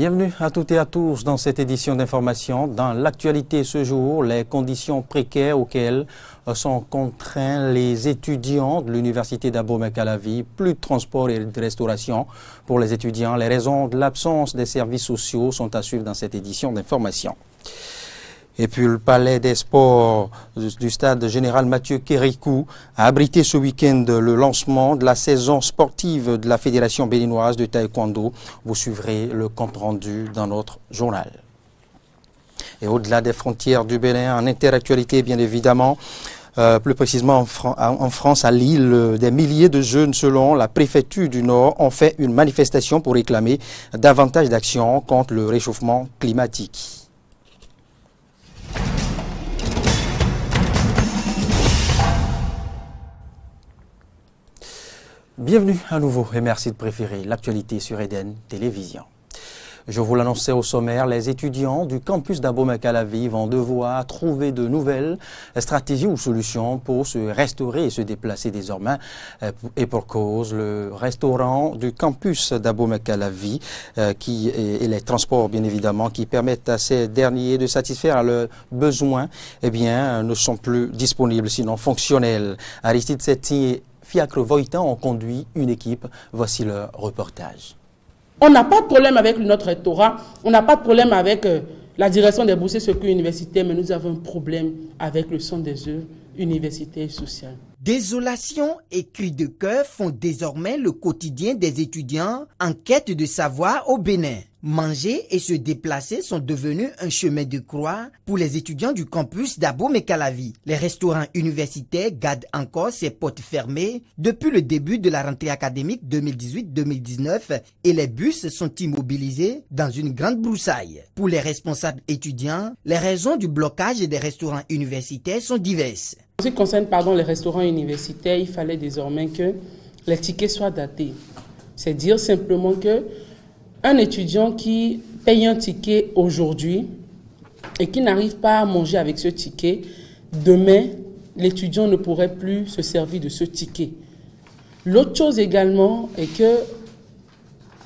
Bienvenue à toutes et à tous dans cette édition d'information. Dans l'actualité ce jour, les conditions précaires auxquelles sont contraints les étudiants de l'université d'Abomey-Calavi, plus de transport et de restauration pour les étudiants. Les raisons de l'absence des services sociaux sont à suivre dans cette édition d'information. Et puis le palais des sports du stade général Mathieu Kérékou a abrité ce week-end le lancement de la saison sportive de la Fédération béninoise de taekwondo. Vous suivrez le compte-rendu dans notre journal. Et au-delà des frontières du Bénin, en interactualité bien évidemment, plus précisément en France, à Lille, des milliers de jeunes selon la préfecture du Nord ont fait une manifestation pour réclamer davantage d'action contre le réchauffement climatique. Bienvenue à nouveau et merci de préférer l'actualité sur Eden Télévision. Je vous l'annonçais au sommaire, les étudiants du campus d'Abomey-Calavi vont devoir trouver de nouvelles stratégies ou solutions pour se restaurer et se déplacer désormais. Et pour cause, le restaurant du campus d'Abomey-Calavi et les transports bien évidemment qui permettent à ces derniers de satisfaire à leurs besoins, eh bien, ne sont plus disponibles sinon fonctionnels. Aristide Setti et Fiacre Voitin ont conduit une équipe. Voici leur reportage. On n'a pas de problème avec notre rectorat, on n'a pas de problème avec la direction des boursiers secours universitaires, mais nous avons un problème avec le centre des œuvres universitaires et sociales. Désolation et cris de cœur font désormais le quotidien des étudiants en quête de savoir au Bénin. Manger et se déplacer sont devenus un chemin de croix pour les étudiants du campus d'Abomey-Calavi. Les restaurants universitaires gardent encore ses portes fermées depuis le début de la rentrée académique 2018-2019 et les bus sont immobilisés dans une grande broussaille. Pour les responsables étudiants, les raisons du blocage des restaurants universitaires sont diverses. En ce qui concerne les restaurants universitaires, il fallait désormais que les tickets soient datés. C'est dire simplement que un étudiant qui paye un ticket aujourd'hui et qui n'arrive pas à manger avec ce ticket, demain, l'étudiant ne pourrait plus se servir de ce ticket. L'autre chose également est que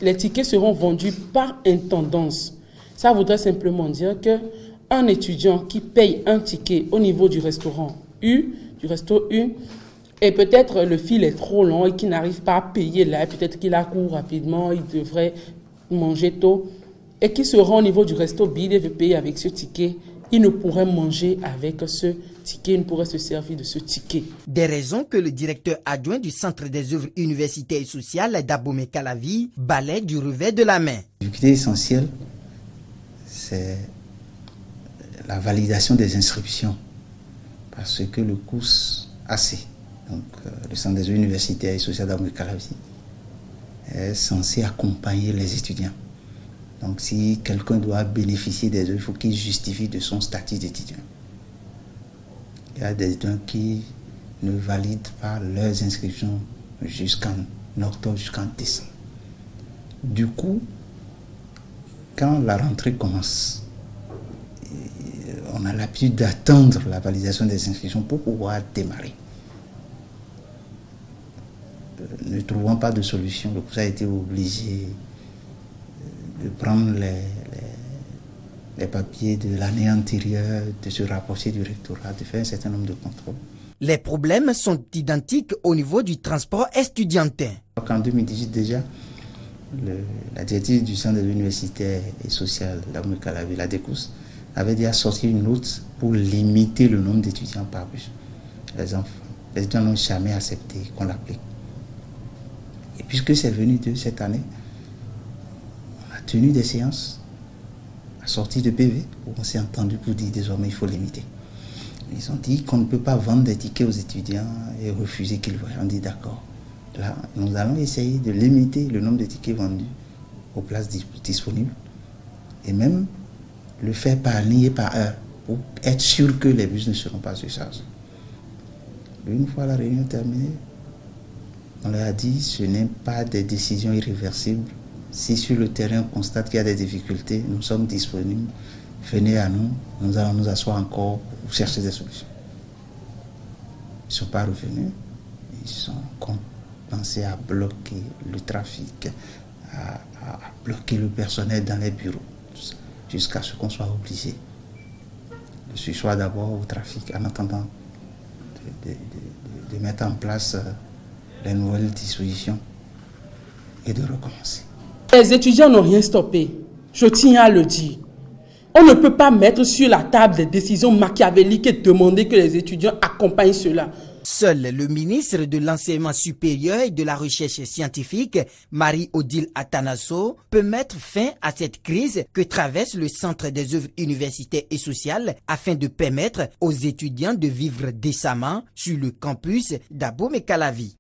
les tickets seront vendus par intendance. Ça voudrait simplement dire qu'un étudiant qui paye un ticket au niveau du restaurant du resto U, et peut-être le fil est trop long et qu'il n'arrive pas à payer là, peut-être qu'il accourt rapidement, il devrait manger tôt, et qui se rend au niveau du resto B, il veut payer avec ce ticket, il ne pourrait manger avec ce ticket, il ne pourrait se servir de ce ticket. Des raisons que le directeur adjoint du Centre des œuvres universitaires et sociales d'Abomey-Calavi balaie du revers de la main. L'activité essentielle, c'est la validation des inscriptions, parce que le COUS AC, donc le Centre des œuvres universitaires et sociales d'Abomey-Calavi, est censé accompagner les étudiants. Donc si quelqu'un doit bénéficier des œuvres, il faut qu'il justifie de son statut d'étudiant. Il y a des étudiants qui ne valident pas leurs inscriptions jusqu'en octobre, jusqu'en décembre. Du coup, quand la rentrée commence, on a l'habitude d'attendre la validation des inscriptions pour pouvoir démarrer. Ne trouvant pas de solution, le COUS a été obligé de prendre les papiers de l'année antérieure, de se rapprocher du rectorat, de faire un certain nombre de contrôles. Les problèmes sont identiques au niveau du transport estudiantin. En 2018 déjà, la directive du Centre des universitaires et sociales d'Abomey-Calavi, la DECOUS, avait déjà sorti une note pour limiter le nombre d'étudiants par bus. Les étudiants n'ont jamais accepté qu'on l'applique. Et puisque c'est venu de cette année, on a tenu des séances à sortie de PV où on s'est entendu pour dire désormais il faut limiter. Ils ont dit qu'on ne peut pas vendre des tickets aux étudiants et refuser qu'ils voient. On dit d'accord. Là, nous allons essayer de limiter le nombre de tickets vendus aux places disponibles et même le faire par ligne et par heure pour être sûr que les bus ne seront pas surchargés. Une fois la réunion terminée, on leur a dit ce n'est pas des décisions irréversibles. Si sur le terrain on constate qu'il y a des difficultés, nous sommes disponibles. Venez à nous, nous allons nous asseoir encore pour chercher des solutions. Ils ne sont pas revenus. Ils ont commencé à bloquer le trafic, à bloquer le personnel dans les bureaux, jusqu'à ce qu'on soit obligé de sursoir d'abord au trafic en attendant de mettre en place les nouvelles dispositions et de recommencer. Les étudiants n'ont rien stoppé, je tiens à le dire. On ne peut pas mettre sur la table des décisions machiavéliques et demander que les étudiants accompagnent cela. Seul le ministre de l'Enseignement supérieur et de la Recherche scientifique, Marie-Odile Atanasso, peut mettre fin à cette crise que traverse le Centre des œuvres universitaires et sociales afin de permettre aux étudiants de vivre décemment sur le campus d'Abomey-Calavi.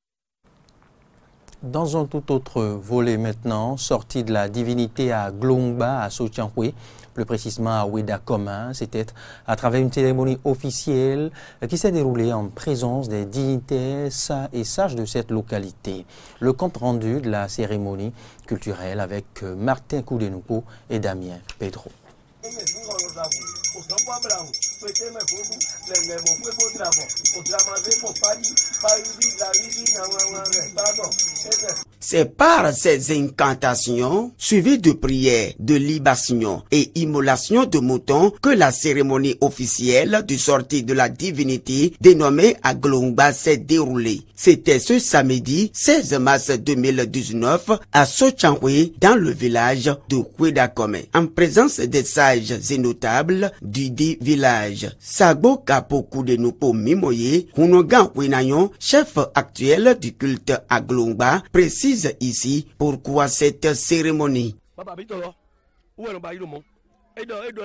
Dans un tout autre volet maintenant, sortie de la divinité à Glongba, à Sotiankwe, plus précisément à Ouéda-Koma, c'était à travers une cérémonie officielle qui s'est déroulée en présence des dignitaires et sages de cette localité. Le compte rendu de la cérémonie culturelle avec Martin Koudenouko et Damien Pedro. C'est par ces incantations, suivies de prières, de libations et immolations de moutons, que la cérémonie officielle du sortie de la divinité dénommée à Glongba s'est déroulée. C'était ce samedi 16 mars 2019 à Sotiankwe, dans le village de Ouéda-Koma, en présence des sages et notables du dit village. Sagbo Kapo Koudenouko Mimoye, Hunogan Wenayon, chef actuel du culte à Glongba, précise ici pourquoi cette cérémonie.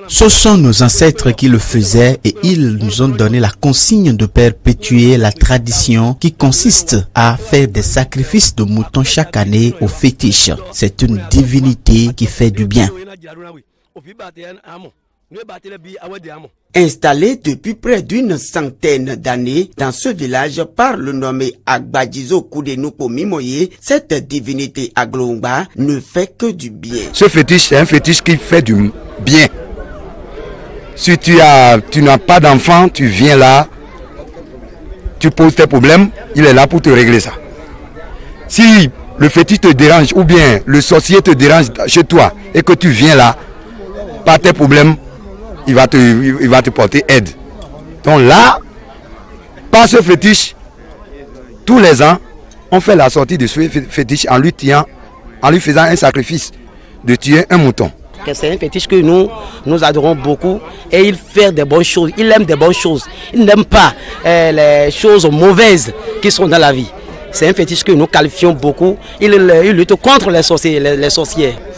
Ce sont nos ancêtres qui le faisaient et ils nous ont donné la consigne de perpétuer la tradition qui consiste à faire des sacrifices de moutons chaque année au fétiche. C'est une divinité qui fait du bien. Installé depuis près d'une centaine d'années dans ce village par le nommé Agbadjizo Koudenouko Mimoye, cette divinité à Glongba ne fait que du bien. Ce fétiche, c'est un fétiche qui fait du bien. Si tu n'as pas d'enfant, tu viens là, tu poses tes problèmes, il est là pour te régler ça. Si le fétiche te dérange ou bien le sorcier te dérange chez toi et que tu viens là, par tes problèmes, il va te porter aide. Donc là, par ce fétiche, tous les ans, on fait la sortie de ce fétiche en lui faisant un sacrifice de tuer un mouton. C'est un fétiche que nous adorons beaucoup et il fait des bonnes choses, il aime des bonnes choses. Il n'aime pas les choses mauvaises qui sont dans la vie. C'est un fétiche que nous qualifions beaucoup. Il lutte contre les sorciers.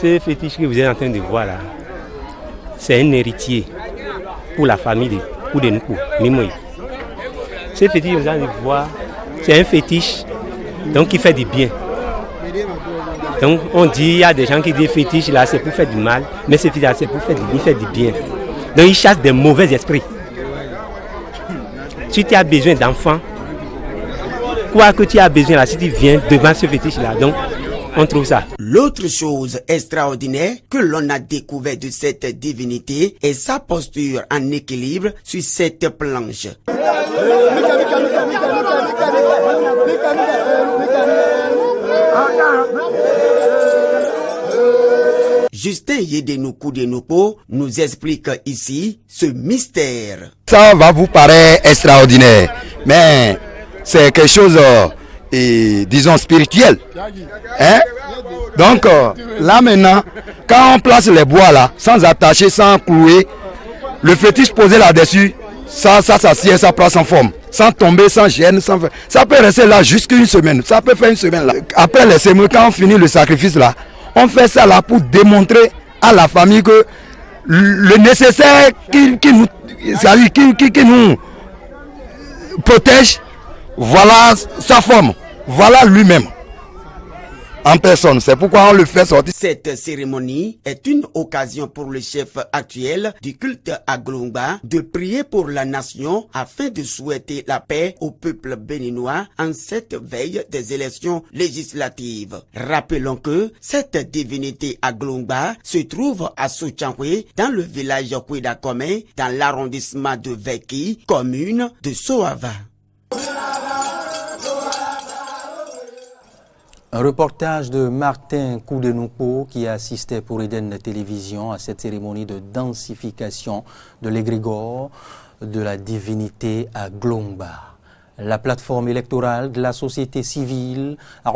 Ce fétiche que vous êtes en train de voir là, c'est un héritier pour la famille de Koudenouko Mimoye. Ce fétiche que vous allez voir, c'est un fétiche donc qui fait du bien. Donc on dit, il y a des gens qui disent fétiche là c'est pour faire du mal, mais ce fétiche là c'est pour faire du bien. Donc il chasse des mauvais esprits. Si tu as besoin d'enfants, quoi que tu as besoin là, si tu viens devant ce fétiche là, donc on trouve ça. L'autre chose extraordinaire que l'on a découvert de cette divinité est sa posture en équilibre sur cette planche. Justin Yedenou Koudenouko nous explique ici ce mystère. Ça va vous paraître extraordinaire, mais c'est quelque chose, disons, spirituel. Hein? Donc, là maintenant, quand on place les bois là, sans attacher, sans clouer, le fétiche posé là-dessus, ça s'assied, ça prend son forme. Sans tomber, sans gêne, ça peut rester là jusqu'à une semaine. Ça peut faire une semaine là. Après les cérémonies, quand on finit le sacrifice là, on fait ça là pour démontrer à la famille que le nécessaire qui nous protège, voilà sa forme, voilà lui-même en personne. C'est pourquoi on le fait sortir. Cette cérémonie est une occasion pour le chef actuel du culte à Glongba de prier pour la nation afin de souhaiter la paix au peuple béninois en cette veille des élections législatives. Rappelons que cette divinité à Glongba se trouve à Sotiankwe dans le village Ouéda-Koma dans l'arrondissement de Veki, commune de Soava. Un reportage de Martin Koudenoupo qui assistait pour Eden Télévision à cette cérémonie de densification de l'égrégore de la divinité à Glomba. La plateforme électorale de la société civile a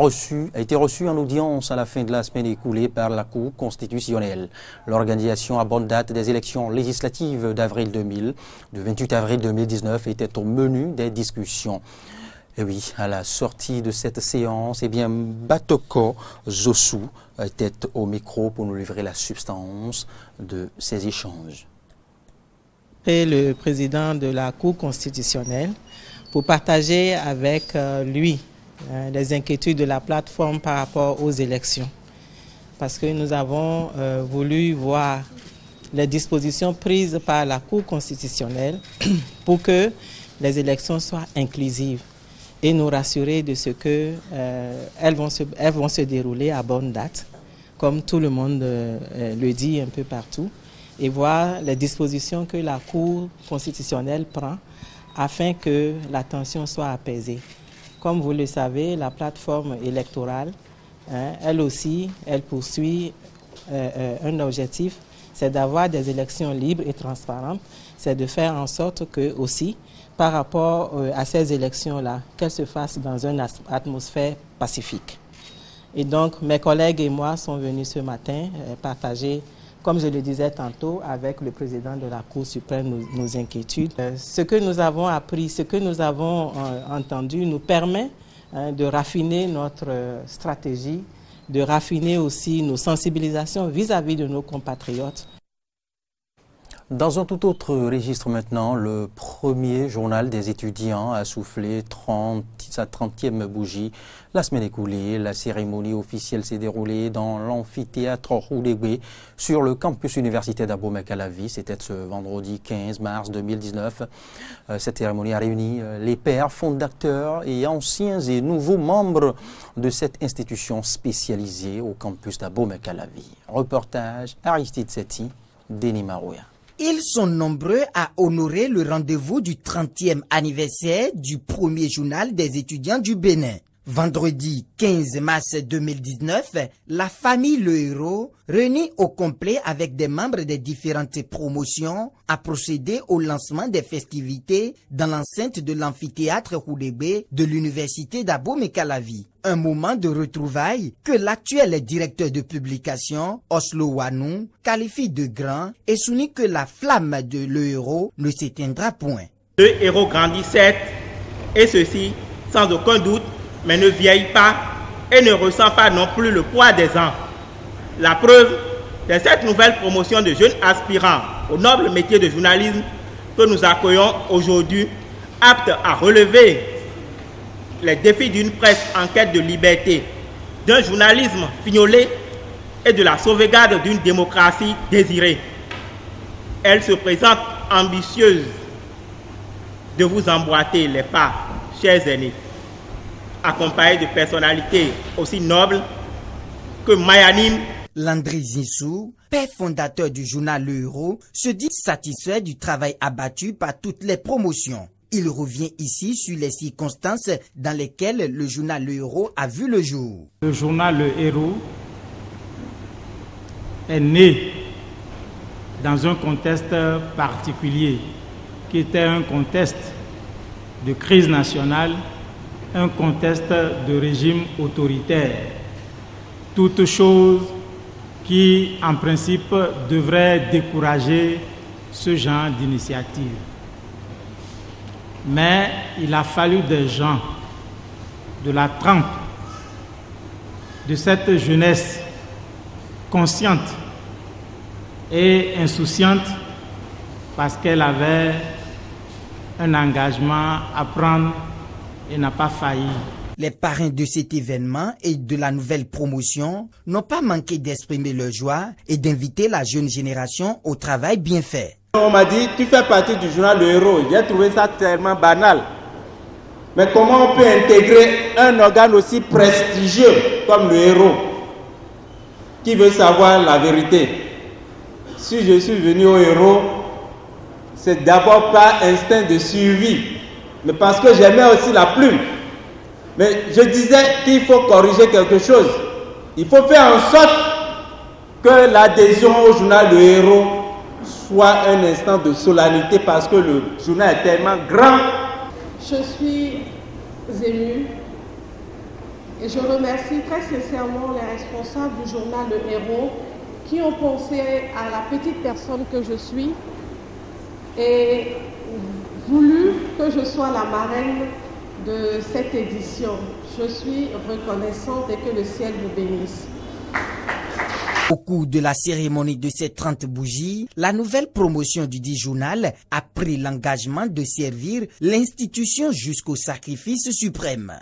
été reçue en audience à la fin de la semaine écoulée par la Cour constitutionnelle. L'organisation à bonne date des élections législatives d'avril 2000, du 28 avril 2019, était au menu des discussions. Et oui, à la sortie de cette séance, Batoko Zosu était au micro pour nous livrer la substance de ces échanges. Et le président de la Cour constitutionnelle pour partager avec lui les inquiétudes de la plateforme par rapport aux élections. Parce que nous avons voulu voir les dispositions prises par la Cour constitutionnelle pour que les élections soient inclusives et nous rassurer de ce qu'elles vont se dérouler à bonne date, comme tout le monde le dit un peu partout, et voir les dispositions que la Cour constitutionnelle prend afin que la tension soit apaisée. Comme vous le savez, la plateforme électorale, elle aussi, elle poursuit un objectif, c'est d'avoir des élections libres et transparentes, c'est de faire en sorte que aussi, par rapport à ces élections-là, qu'elles se fassent dans une atmosphère pacifique. Et donc, mes collègues et moi sont venus ce matin partager, comme je le disais tantôt, avec le président de la Cour suprême, nos inquiétudes. Ce que nous avons appris, ce que nous avons entendu nous permet de raffiner notre stratégie, de raffiner aussi nos sensibilisations vis-à-vis de nos compatriotes. Dans un tout autre registre maintenant, le premier journal des étudiants a soufflé sa 30e bougie. La semaine écoulée, la cérémonie officielle s'est déroulée dans l'amphithéâtre Houdébé sur le campus universitaire d'Abomey-Calavi. C'était ce vendredi 15 mars 2019. Cette cérémonie a réuni les pères fondateurs et anciens et nouveaux membres de cette institution spécialisée au campus d'Abomey-Calavi. Reportage Aristide Seti, Denis Marouya. Ils sont nombreux à honorer le rendez-vous du 30e anniversaire du premier journal des étudiants du Bénin. Vendredi 15 mars 2019, la famille Le Héros, réunie au complet avec des membres des différentes promotions, a procédé au lancement des festivités dans l'enceinte de l'amphithéâtre Houdébé de l'université d'Abomey-Calavi. Un moment de retrouvailles que l'actuel directeur de publication, Oslo Wanou, qualifie de grand et souligne que la flamme de Le Héros ne s'éteindra point. Le Héros grandissait, et ceci sans aucun doute, mais ne vieillit pas et ne ressent pas non plus le poids des ans. La preuve, c'est cette nouvelle promotion de jeunes aspirants au noble métier de journalisme que nous accueillons aujourd'hui, aptes à relever les défis d'une presse en quête de liberté, d'un journalisme fignolé et de la sauvegarde d'une démocratie désirée. Elle se présente ambitieuse de vous emboîter les pas, chers aînés, accompagné de personnalités aussi nobles que Mayanim. Landry Zinsou, père fondateur du journal Le Héros, se dit satisfait du travail abattu par toutes les promotions. Il revient ici sur les circonstances dans lesquelles le journal Le Héros a vu le jour. Le journal Le Héros est né dans un contexte particulier qui était un contexte de crise nationale, un contexte de régime autoritaire, toute chose qui, en principe, devrait décourager ce genre d'initiative. Mais il a fallu des gens de la trempe de cette jeunesse consciente et insouciante parce qu'elle avait un engagement à prendre et n'a pas failli. Les parrains de cet événement et de la nouvelle promotion n'ont pas manqué d'exprimer leur joie et d'inviter la jeune génération au travail bien fait. On m'a dit, tu fais partie du journal Le Héros. J'ai trouvé ça tellement banal. Mais comment on peut intégrer un organe aussi prestigieux comme Le Héros, qui veut savoir la vérité? Si je suis venu au Héros, c'est d'abord par instinct de survie, mais parce que j'aimais aussi la plume. Mais je disais qu'il faut corriger quelque chose. Il faut faire en sorte que l'adhésion au journal Le Héros soit un instant de solennité parce que le journal est tellement grand. Je suis émue et je remercie très sincèrement les responsables du journal Le Héros qui ont pensé à la petite personne que je suis et voulu que je sois la marraine de cette édition. Je suis reconnaissante et que le ciel vous bénisse. Au cours de la cérémonie de ces 30 bougies, la nouvelle promotion du dit journal a pris l'engagement de servir l'institution jusqu'au sacrifice suprême.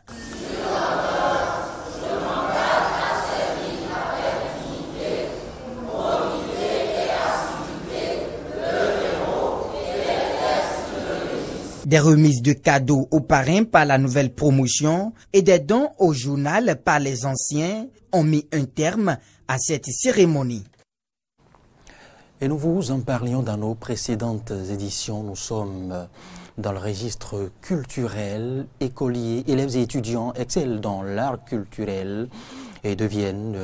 Des remises de cadeaux aux parrains par la nouvelle promotion et des dons au journal par les anciens ont mis un terme à cette cérémonie. Et nous vous en parlions dans nos précédentes éditions. Nous sommes dans le registre culturel. Écoliers, élèves et étudiants excellent dans l'art culturel et deviennent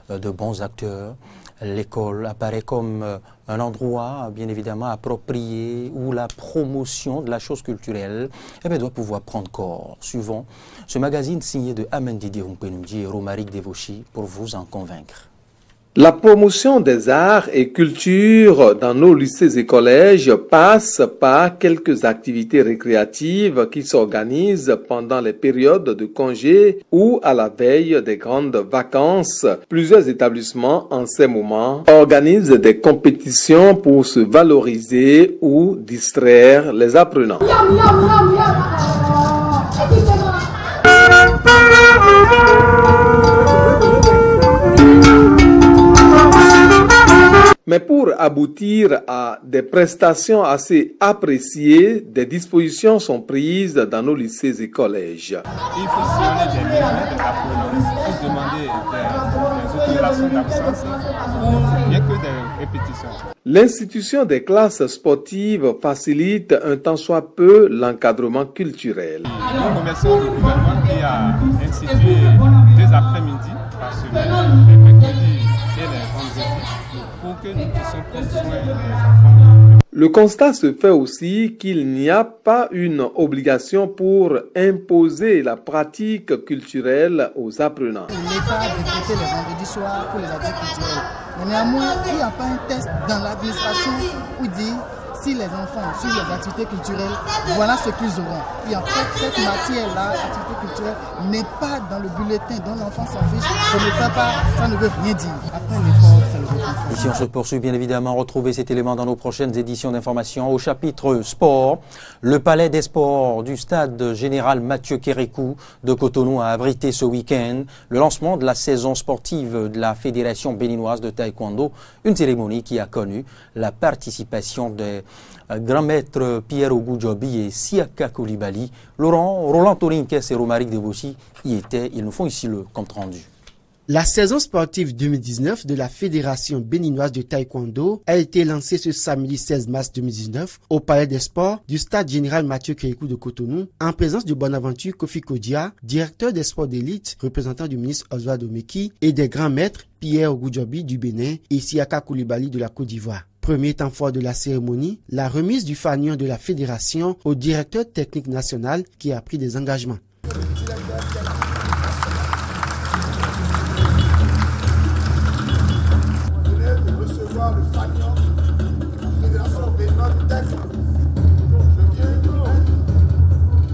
de bons acteurs. L'école apparaît comme un endroit bien évidemment approprié où la promotion de la chose culturelle doit pouvoir prendre corps. Suivant ce magazine signé de Amendidi Humpenumdi et Romaric Devoshi pour vous en convaincre. La promotion des arts et cultures dans nos lycées et collèges passe par quelques activités récréatives qui s'organisent pendant les périodes de congés ou à la veille des grandes vacances. Plusieurs établissements en ces moments organisent des compétitions pour se valoriser ou distraire les apprenants. Mais pour aboutir à des prestations assez appréciées, des dispositions sont prises dans nos lycées et collèges. Il faut sillonner des milliers de apprenants pour demander des autorisations d'absence ou bien que des répétitions. L'institution des classes sportives facilite un tant soit peu l'encadrement culturel. Nous remercions le gouvernement qui a institué 2 après-midi par semaine, les mercredis et les vendredis, pour que nous puissions prendre soin des enfants. Le constat se fait aussi qu'il n'y a pas une obligation pour imposer la pratique culturelle aux apprenants. L'État a décrété les vendredis soirs pour les activités culturelles. Mais néanmoins, il n'y a pas un test dans l'administration où dit si les enfants suivent les activités culturelles, voilà ce qu'ils auront. Et en fait, cette matière-là, activité culturelle, n'est pas dans le bulletin dont l'enfant s'en fiche. Ça ne fait pas, ça ne veut rien dire. Après l'effort, ça le réconfort. Ici, on se poursuit bien évidemment. Retrouvez cet élément dans nos prochaines éditions d'information. Au chapitre sport, le palais des sports du stade général Mathieu Kérékou de Cotonou a abrité ce week-end le lancement de la saison sportive de la Fédération béninoise de taekwondo. Une cérémonie qui a connu la participation des grands maîtres Pierre Ogudjobi et Siaka Koulibaly. Roland Tolinkes et Romaric Devoshi y étaient. Ils nous font ici le compte rendu. La saison sportive 2019 de la Fédération béninoise de taekwondo a été lancée ce samedi 16 mars 2019 au Palais des Sports du stade général Mathieu Kérékou de Cotonou en présence de Bonaventure Kofi Kodia, directeur des sports d'élite, représentant du ministre Oswald Omeki et des grands maîtres Pierre Ogudjobi du Bénin et Siaka Koulibaly de la Côte d'Ivoire. Premier temps fort de la cérémonie, la remise du fanion de la fédération au directeur technique national qui a pris des engagements. Le fanion de la Fédération béninoise de taekwondo. Je viens de mettre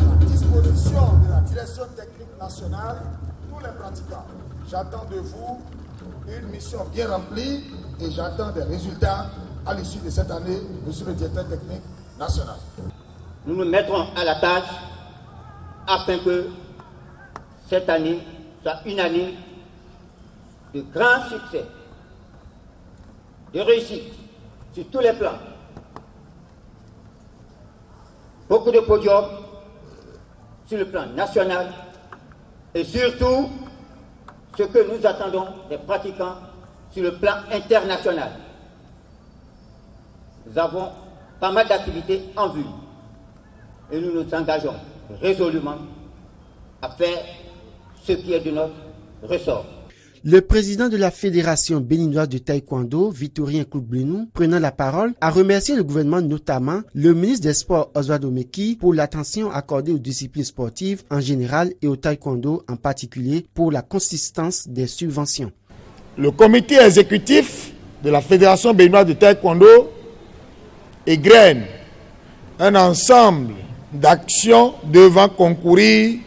à la disposition de la direction technique nationale tous les pratiquants. J'attends de vous une mission bien remplie et j'attends des résultats à l'issue de cette année, monsieur le directeur technique national. Nous nous mettrons à la tâche afin que cette année soit une année de grand succès, de réussite sur tous les plans. Beaucoup de podiums sur le plan national et surtout ce que nous attendons des pratiquants sur le plan international. Nous avons pas mal d'activités en vue et nous nous engageons résolument à faire ce qui est de notre ressort. Le président de la Fédération béninoise de taekwondo, Victorien Koublenou, prenant la parole, a remercié le gouvernement, notamment le ministre des Sports, Oswald Omeki, pour l'attention accordée aux disciplines sportives en général et au taekwondo en particulier pour la consistance des subventions. Le comité exécutif de la Fédération béninoise de taekwondo égrène un ensemble d'actions devant concourir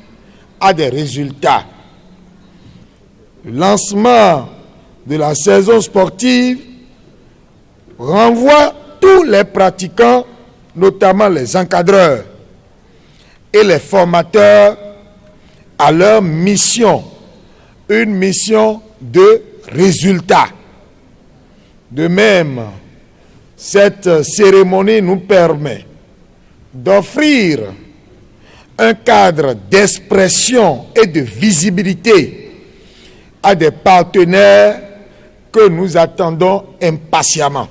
à des résultats. Le lancement de la saison sportive renvoie tous les pratiquants, notamment les encadreurs et les formateurs, à leur mission, une mission de résultat. De même, cette cérémonie nous permet d'offrir un cadre d'expression et de visibilité à des partenaires que nous attendons impatiemment.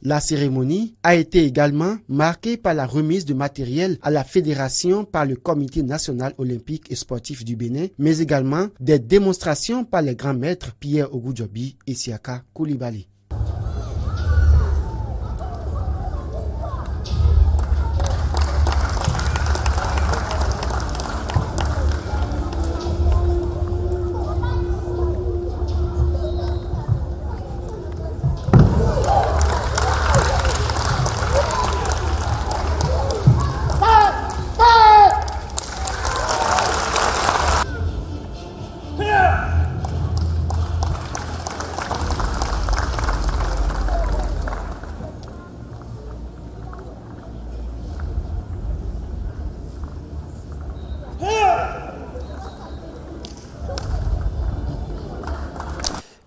La cérémonie a été également marquée par la remise de matériel à la fédération par le Comité national olympique et sportif du Bénin, mais également des démonstrations par les grands maîtres Pierre Ogoudjobi et Siaka Koulibaly.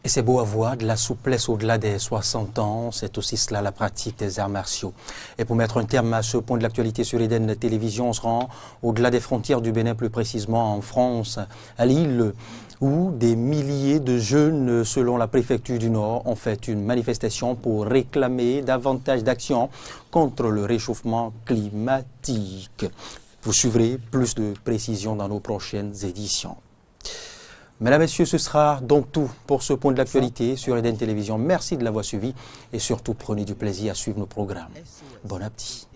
Et c'est beau à voir, de la souplesse au-delà des 60 ans, c'est aussi cela la pratique des arts martiaux. Et pour mettre un terme à ce point de l'actualité sur Eden Télévision, on se rend au-delà des frontières du Bénin, plus précisément en France, à Lille, où des milliers de jeunes, selon la préfecture du Nord, ont fait une manifestation pour réclamer davantage d'actions contre le réchauffement climatique. Vous suivrez plus de précisions dans nos prochaines éditions. Mesdames, Messieurs, ce sera donc tout pour ce point de l'actualité sur Eden Télévision. Merci de l'avoir suivi et surtout prenez du plaisir à suivre nos programmes. Bon appétit.